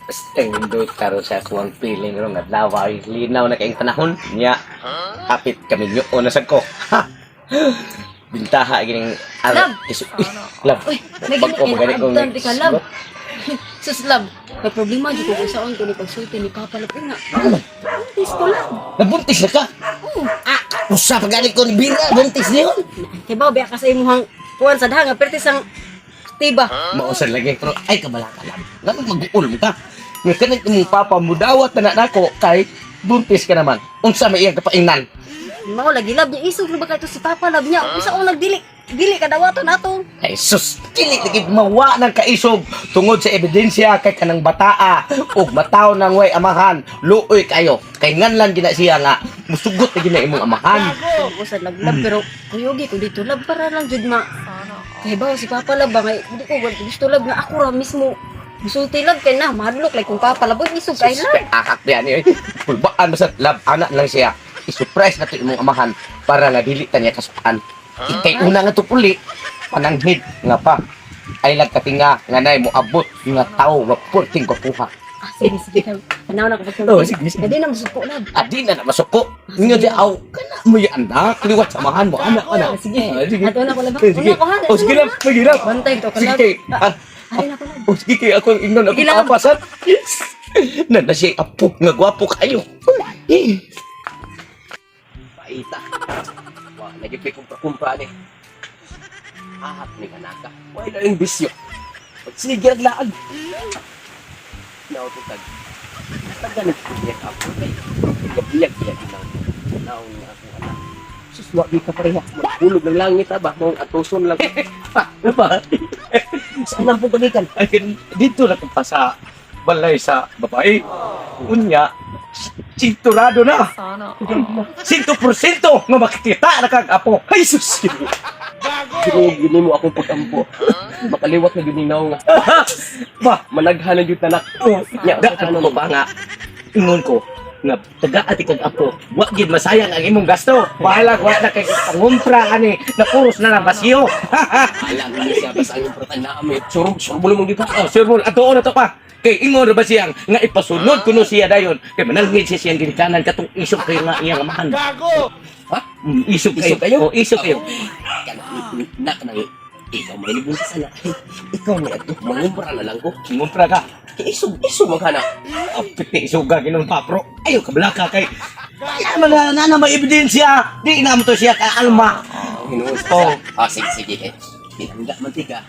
Basta hindi karo sa kuwang feeling ron at laway. Linaw na kayong panahon. Nya, kapit kami nyo o nasag ko. Ha! Bintaha gining Love! Love. Uy, may Magani kong ginaabdan ka, love. Sus, love. May problema dito ko sa on ko ni pagsulti ni Papa Love. Nga, buntis ko lang. Nabuntis na ka? Oo. Usa pagani ko ni Bira, buntis niyon. Kaya ba, biya ka sa imuhang kuwan sa dahang, pertis ang tiba. Mausan lagi pero ay kabala ka lang. Dapat mag-uul mo ka. Nga kanit mong papa mo dawat na nako kay buntis ka naman. Unsa may iyang kapaingnan? Mao lagi love niya isog na ba kayo si Papa Love niya? Bisa ko nagdili. Dili ka dawaton ato. Ay sus, dili lagi mawa ng kaisog tungod sa ebidensya kay kanang bataa ug mataw nang way amahan. Luoy kayo. Kay nganlan gina siya nga musugot na gina imong amahan. Usad love pero kuyogi ko dito love para lang jud ma. Kaya ba si Papa Love ba ngay hindi ko gusto love nga ako ra mismo. Gusulti love kay na madlok like kung Papa Love isog kay love. Akak diyan eh. Pulbaan basta love anak lang siya. I-surprise nato imong amahan para nga dili ta niya kasukan. Kay una nga to puli pananghid nga pa. Ay nagkatinga nga nay mo abot nga tawo nga porting ko puha. Sige sige. Tanaw na ko pag. Oh, sige, sige. Hindi na masuko love. Adi na masuko. Inyo di aw kana mo yung anak liwat samahan mo anak anak. Sige. Ah, sige. Ato na ko love. Sige. Una ko ha. Oh sige lang, sige lang. Bantay to ka Sige love. kay. Ay na ko love. Oh sige kay ako ingnon ako Sige lang. papasan. Na siya apo nga gwapo kayo. Paita. Wa lagi pa kumpra ni. Ahap ni kanaka. Wala lang bisyo. Sige aglaan. Now to tag. Taganit ko niya ako kay. Gabiyag niya lang. Now nga ako anak. Sus, wagi ka pareha. Magulog ng langit ba? Mong atuson lang. Ha? Ano ba? Saan ang pagalikan? Dito na pa sa balay sa babae. Unya, sinturado na. 100% nga makikita na kag apo. Ay, sus! Gini mo akong pagkampo. Makaliwat na gininaw nga. Ba, managhanan yung tanak. Nya, ano mo ba nga? Ingon ko, nga taga-ati kag apo. Wa gid masayang ang imong gasto. Bahala wa na kay pangumpra ani na puros na lang basiyo. Alam ni siya basta ang importante na ami. Surbol mo gid. Oh, surbol ato na to pa. Kay ingon ra ba siyang nga ipasunod kuno siya dayon. Kay manalgid siya siyang ginikanan katong isok kay nga iyang amahan. Gago. Ha? Isok kayo. Oh, isok kayo. Nak nang ikaw may libong sa sana. Ikaw na ito. Mangumpra na lang ko. Mangumpra ka. Isog maghanap. Piti isuga ginong papro. Ayaw kablaka kay. Kaya man na may ebidensya. Di na mo to siya kaalma. Hinusto. Sige. Pinangga mantika.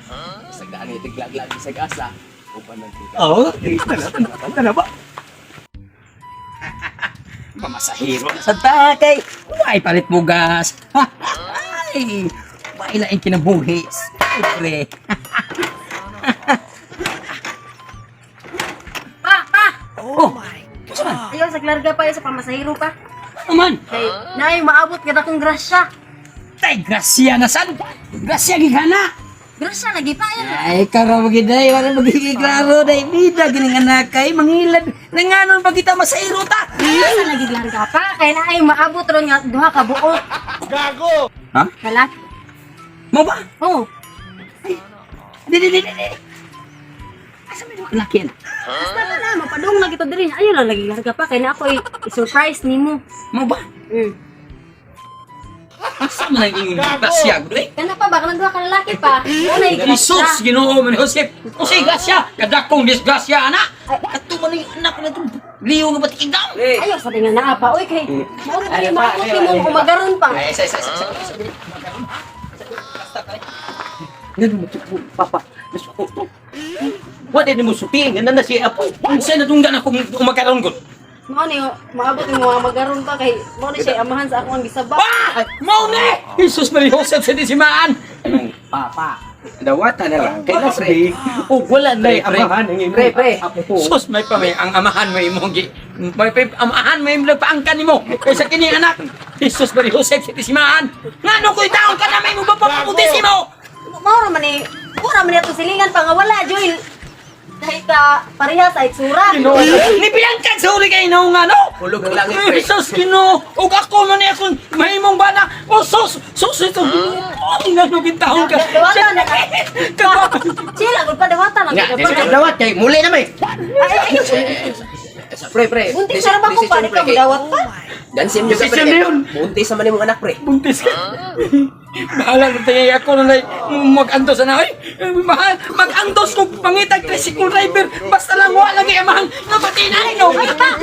Sagdaan ni tiglag-lag sa gasa. Uban mantika. Oo. Tana ba? Mamasahiro sa takay. Ay palit mo gas. Ay. Mailaing kinabuhi. Siyempre. Pa! Oh my God. Ayaw sa klarga pa sa pamasahiro pa. Naman. Kay naay maabot ka akong grasya. Tay, grasya na san? Grasya gigana. Grasya lagi pa yan. Ay, karaw magiday. Wala magiging klaro. Day, bida. Gining anak kay. Mangilad. Nanganon pa kita masahiro ta. Grasya lagi klarga pa. Kay naay maabot ron nga duha ka buok. Gago. Ha? Lalaki. Mo ba? Oh. Di. Asa may laki yan? Basta na na, mapadung na kita diri. Ayaw lang lagi klarga pa. Kay na ako i-surprise nimo. Mo ba? Asa man ang ingong grasya? Gulay? Kana pa ba? Kanang duha ka lalaki pa. Unay Jesus, Ginoo man Joseph. Usay grasya, kadakong disgrasya ana. Ato man yung anak na to. Liyo nga ba't ikaw? Ayaw sa tinga na pa. Uy, kay mauro kayo maabot nimo umagaron pa. Ay, sa. Ganun mo tupo, papa. Nasuko to. Wala din mo suping, ganun na siya apo. Saan na tunggan akong umakaroon ko? Mao ni maabot nimo magaron pa kay mao ni siya amahan sa akong gisabak. Ah! Maune! Jesus Maria Joseph sa disimaan! Papa, dawata na lang. Kaya sabi, wala na yung amahan. Pre. Sus, may pa may ang amahan mo imong gi. May pa amahan mo imong paangkan nimo. Kaysa kini anak. Jesus Maria Joseph sa disimaan. Ngano ko'y taon ka na may mo bapaputis mo? Mao man ni ura man ato silingan pa nga wala Joel. Dahil ka pareha sa itsura. Ni bilang ka sa uli kayo nung ano? Hulog ang langit, pre. sus Ginoo, ug ako man ni akong mahimong bana. Oh sus ito. Oh, nalugin taon ka. Dawatan na. Sila gud pa dawatan na. Nga, di sa dawat kay muli na may. Pre. Buntis sa rabang ko pa di ka dawat pa. Dansin juga Desisyon na yun. Buntis sa manimong anak, pre. Buntis ka. Bahala na tayo ako na mag-andos na. Ay, mahal, mag-andos kung pangitag tricycle driver. Basta lang wala lagi amahan na patinay, no? Ay, pa!